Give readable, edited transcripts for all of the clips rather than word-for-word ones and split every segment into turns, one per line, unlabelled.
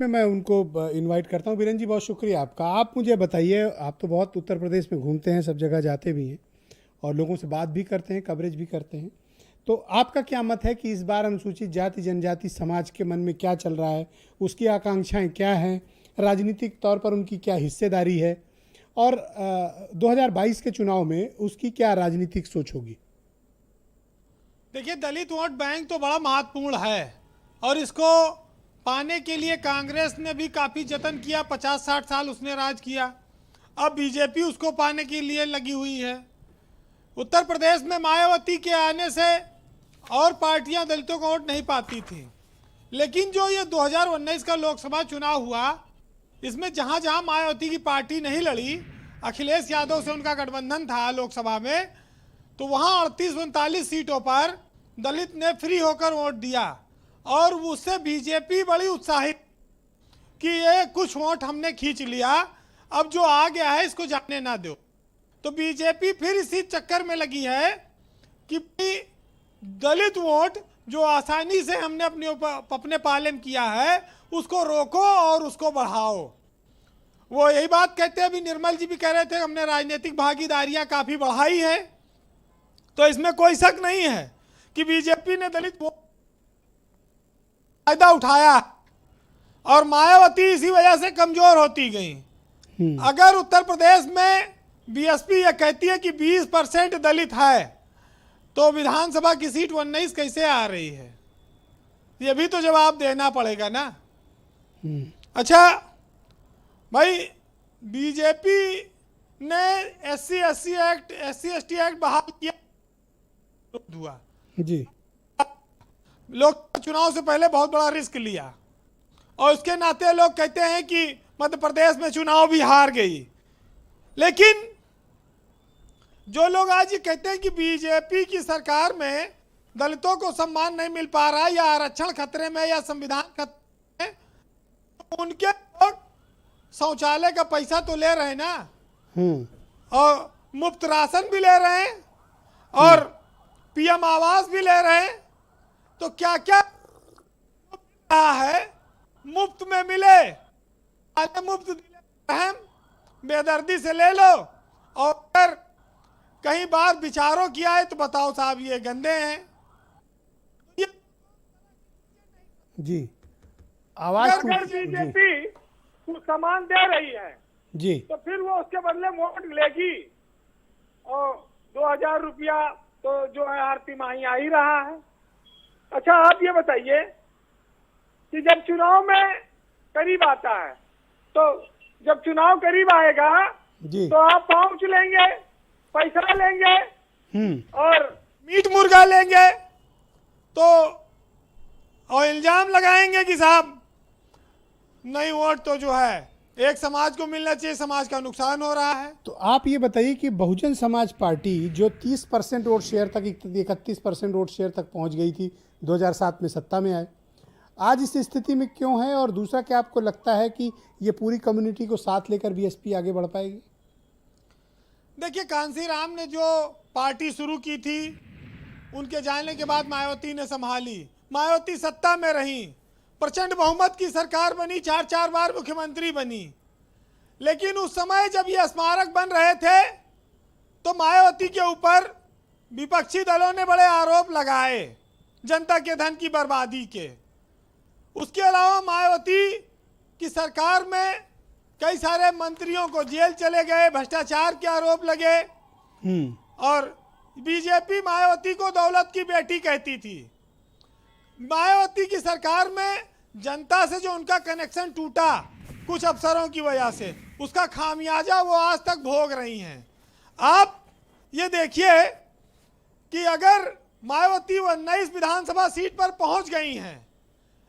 में मैं उनको इनवाइट करता हूँ। बीरेन जी, बहुत शुक्रिया आपका। आप मुझे बताइए, आप तो बहुत उत्तर प्रदेश में घूमते हैं, सब जगह जाते भी हैं और लोगों से बात भी करते हैं, कवरेज भी करते हैं, तो आपका क्या मत है कि इस बार अनुसूचित जाति जनजाति समाज के मन में क्या चल रहा है, उसकी आकांक्षाएं क्या हैं, राजनीतिक तौर पर उनकी क्या हिस्सेदारी है, और 2022 के चुनाव में उसकी क्या राजनीतिक सोच होगी?
देखिए, दलित वोट बैंक तो बड़ा महत्वपूर्ण है और इसको पाने के लिए कांग्रेस ने भी काफ़ी जतन किया। 50-60 साल उसने राज किया। अब बीजेपी उसको पाने के लिए लगी हुई है। उत्तर प्रदेश में मायावती के आने से और पार्टियां दलितों को वोट नहीं पाती थी, लेकिन जो ये 2019 का लोकसभा चुनाव हुआ, इसमें जहां जहां मायावती की पार्टी नहीं लड़ी, अखिलेश यादव से उनका गठबंधन था लोकसभा में, तो वहां 38-39 सीटों पर दलित ने फ्री होकर वोट दिया और उससे बीजेपी बड़ी उत्साहित कि ये कुछ वोट हमने खींच लिया, अब जो आ गया है इसको जाने ना दो। तो बीजेपी फिर इसी चक्कर में लगी है कि दलित वोट जो आसानी से हमने अपने पाले में किया है उसको रोको और उसको बढ़ाओ। वो यही बात कहते हैं, अभी निर्मल जी भी कह रहे थे हमने राजनीतिक भागीदारियां काफ़ी बढ़ाई है, तो इसमें कोई शक नहीं है कि बीजेपी ने दलित वोट फायदा उठाया और मायावती इसी वजह से कमजोर होती गई। अगर उत्तर प्रदेश में बीएसपी यह कहती है कि 20% दलित है, तो विधानसभा की सीट 19 कैसे आ रही है? ये भी तो जवाब देना पड़ेगा ना। अच्छा भाई, बीजेपी ने SC/SC एक्ट, SC/ST एक्ट बहाल किया हुआ
जी,
लोकसभा चुनाव से पहले बहुत बड़ा रिस्क लिया और उसके नाते लोग कहते हैं कि मध्य प्रदेश में चुनाव भी हार गई। लेकिन जो लोग आज ये कहते हैं कि बीजेपी की सरकार में दलितों को सम्मान नहीं मिल पा रहा या आरक्षण खतरे में या संविधान खतरे में, उनके लोग शौचालय का पैसा तो ले रहे हैं ना, और मुफ्त राशन भी ले रहे हैं और PM आवास भी ले रहे हैं, तो क्या क्या रहा है मुफ्त में मिले, मुफ्त हम बेदर्दी से ले लो, और अगर कहीं बार विचारों किया है तो बताओ साहब ये गंदे हैं।
जी, आवाज
अगर बीजेपी कुछ सामान दे रही है
जी,
तो फिर वो उसके बदले वोट लेगी, और 2000 रुपया तो जो है हर तिमाही आ ही रहा है। अच्छा, आप ये बताइए कि जब चुनाव में करीब आता है, तो जब चुनाव करीब आएगा
जी,
तो आप पहुंच लेंगे, पैसा लेंगे और
मीट मुर्गा लेंगे, तो और इल्जाम लगाएंगे कि साहब नहीं, वोट तो जो है एक समाज को मिलना चाहिए, समाज का नुकसान हो रहा है।
तो आप ये बताइए कि बहुजन समाज पार्टी जो 30% वोट शेयर तक, 31% वोट शेयर तक पहुंच गई थी, 2007 में सत्ता में आए, आज इस स्थिति में क्यों है? और दूसरा, क्या आपको लगता है कि ये पूरी कम्युनिटी को साथ लेकर बीएसपी आगे बढ़ पाएगी?
देखिए, कांसी राम ने जो पार्टी शुरू की थी, उनके जाने के बाद मायावती ने संभाली, मायावती सत्ता में रही, प्रचंड बहुमत की सरकार बनी, 4 बार मुख्यमंत्री बनी। लेकिन उस समय जब ये स्मारक बन रहे थे तो मायावती के ऊपर विपक्षी दलों ने बड़े आरोप लगाए जनता के धन की बर्बादी के। उसके अलावा मायावती की सरकार में कई सारे मंत्रियों को जेल चले गए, भ्रष्टाचार के आरोप लगे, और बीजेपी मायावती को दौलत की बेटी कहती थी। मायावती की सरकार में जनता से जो उनका कनेक्शन टूटा कुछ अफसरों की वजह से, उसका खामियाजा वो आज तक भोग रही हैं। आप ये देखिए कि अगर मायावती 19 विधानसभा सीट पर पहुंच गई हैं,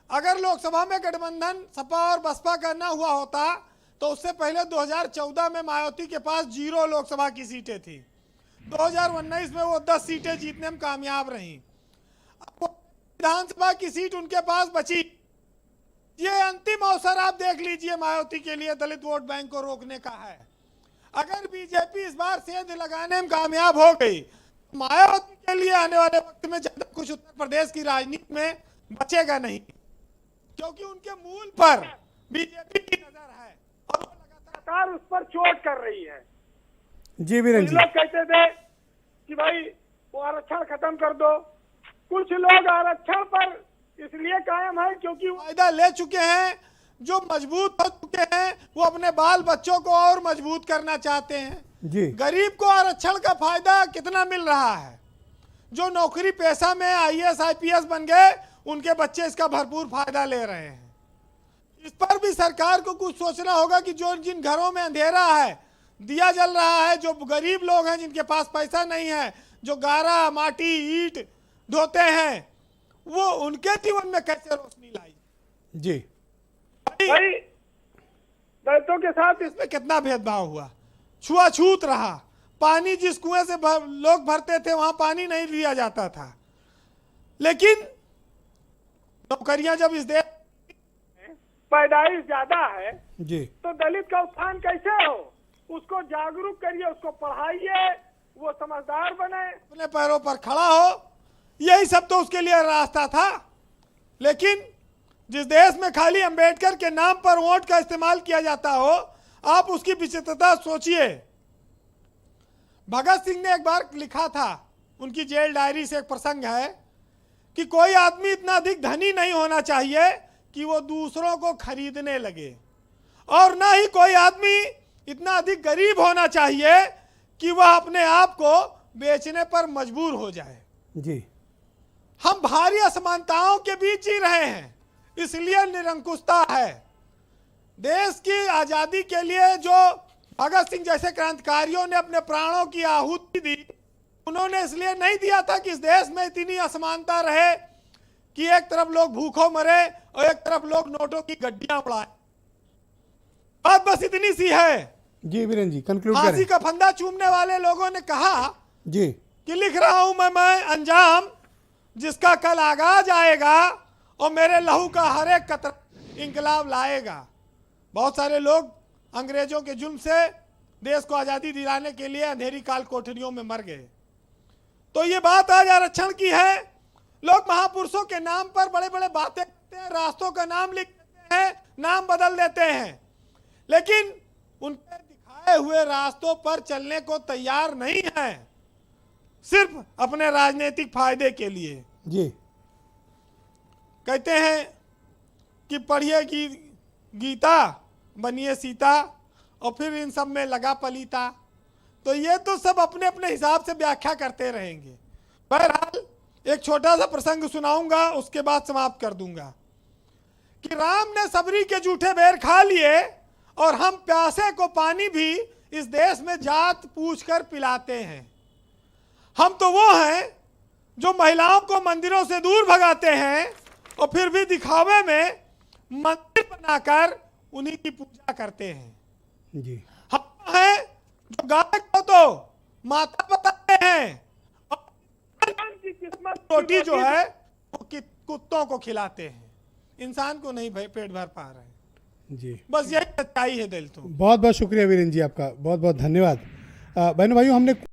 अगर लोकसभा में गठबंधन सपा और बसपा करना हुआ होता तो उससे पहले 2014 में मायावती के पास 0 लोकसभा की सीटें थी। 2019 में वो 10 सीटें जीतने में कामयाब रहीं। विधानसभा की सीट उनके पास बची। ये अंतिम अवसर आप देख लीजिए मायावती के लिए दलित वोट बैंक को रोकने का है। अगर बीजेपी इस बार सेंध लगाने में कामयाब हो गई, मायावती के लिए आने वाले वक्त में ज्यादा कुछ उत्तर प्रदेश की राजनीति में बचेगा नहीं, क्योंकि उनके मूल पर बीजेपी की नजर है और वो
सरकार उस पर चोट कर रही है।
जी वीरेन
कुछ
जी।
लोग कहते थे कि भाई वो आरक्षण खत्म कर दो, कुछ लोग आरक्षण पर इसलिए कायम है क्योंकि
फायदा ले चुके हैं, जो मजबूत हो चुके हैं वो अपने बाल बच्चों को और मजबूत करना चाहते हैं।
जी
गरीब को आरक्षण का फायदा कितना मिल रहा है? जो नौकरी पेशा में आईएएस आईपीएस बन गए उनके बच्चे इसका भरपूर फायदा ले रहे हैं। इस पर भी सरकार को कुछ सोचना होगा कि जो जिन घरों में अंधेरा है, दिया जल रहा है, जो गरीब लोग हैं जिनके पास पैसा नहीं है, जो गारा माटी ईंट ढोते हैं, वो उनके जीवन में कैसे रोशनी लाई।
जी
भाई दलितों के साथ
इसमें कितना भेदभाव हुआ, छुआछूत रहा। पानी जिस कुएं से लोग भरते थे वहां पानी नहीं लिया जाता था, लेकिन नौकरियां जब इस देश
पैदाइश ज्यादा है
जी
तो दलित का उत्थान कैसे हो? उसको जागरूक करिए, उसको पढ़ाइए, वो समझदार बने,
अपने पैरों पर खड़ा हो, यही सब तो उसके लिए रास्ता था। लेकिन जिस देश में खाली अंबेडकर के नाम पर वोट का इस्तेमाल किया जाता हो, आप उसकी विचित्रता सोचिए। भगत सिंह ने एक बार लिखा था, उनकी जेल डायरी से एक प्रसंग है कि कोई आदमी इतना अधिक धनी नहीं होना चाहिए कि वो दूसरों को खरीदने लगे, और ना ही कोई आदमी इतना अधिक गरीब होना चाहिए कि वह अपने आप को बेचने पर मजबूर हो जाए।
जी
हम भारी असमानताओं के बीच जी रहे हैं, इसलिए निरंकुशता है। देश की आजादी के लिए जो भगत सिंह जैसे क्रांतिकारियों ने अपने प्राणों की आहुति दी, उन्होंने इसलिए नहीं दिया था कि इस देश में इतनी असमानता रहे कि एक तरफ लोग भूखों मरे और एक तरफ लोग नोटों की गड्डियां उड़ाए। बात बस इतनी सी है।
जी वीरेन जी कंक्लूड
फांसी
करें।
का फंदा चूमने वाले लोगों ने कहा
जी
कि लिख रहा हूं मैं अंजाम जिसका कल आगाज आएगा और मेरे लहू का हर एक कतरा इंकलाब लाएगा। बहुत सारे लोग अंग्रेजों के जुल्म से देश को आज़ादी दिलाने के लिए अंधेरी काल कोठरियों में मर गए। तो ये बात आज आरक्षण की है। लोग महापुरुषों के नाम पर बड़े बड़े बातें करते हैं, रास्तों का नाम लिख देते हैं, नाम बदल देते हैं, लेकिन उनके दिखाए हुए रास्तों पर चलने को तैयार नहीं है, सिर्फ अपने राजनीतिक फायदे के लिए।
जी
कहते हैं कि पढ़िए गीता बनिए सीता और फिर इन सब में लगा पलीता। तो ये तो सब अपने अपने हिसाब से व्याख्या करते रहेंगे। बहरहाल एक छोटा सा प्रसंग सुनाऊंगा, उसके बाद समाप्त कर दूंगा कि राम ने सबरी के जूठे बेर खा लिए और हम प्यासे को पानी भी इस देश में जात पूछकर पिलाते हैं। हम तो वो हैं जो महिलाओं को मंदिरों से दूर भगाते हैं और फिर भी दिखावे में मंदिर बनाकर उन्हीं की पूजा करते हैं।
जी
हम हैं जो गाय को तो माता बताते हैं और
की किस्मत
रोटी जो है वो कुत्तों को खिलाते हैं, इंसान को नहीं पेट भर पा रहे हैं।
जी
बस यही सच्चाई है दलितों।
बहुत बहुत शुक्रिया वीरेन जी आपका, बहुत बहुत धन्यवाद। बहनों भाइयों हमने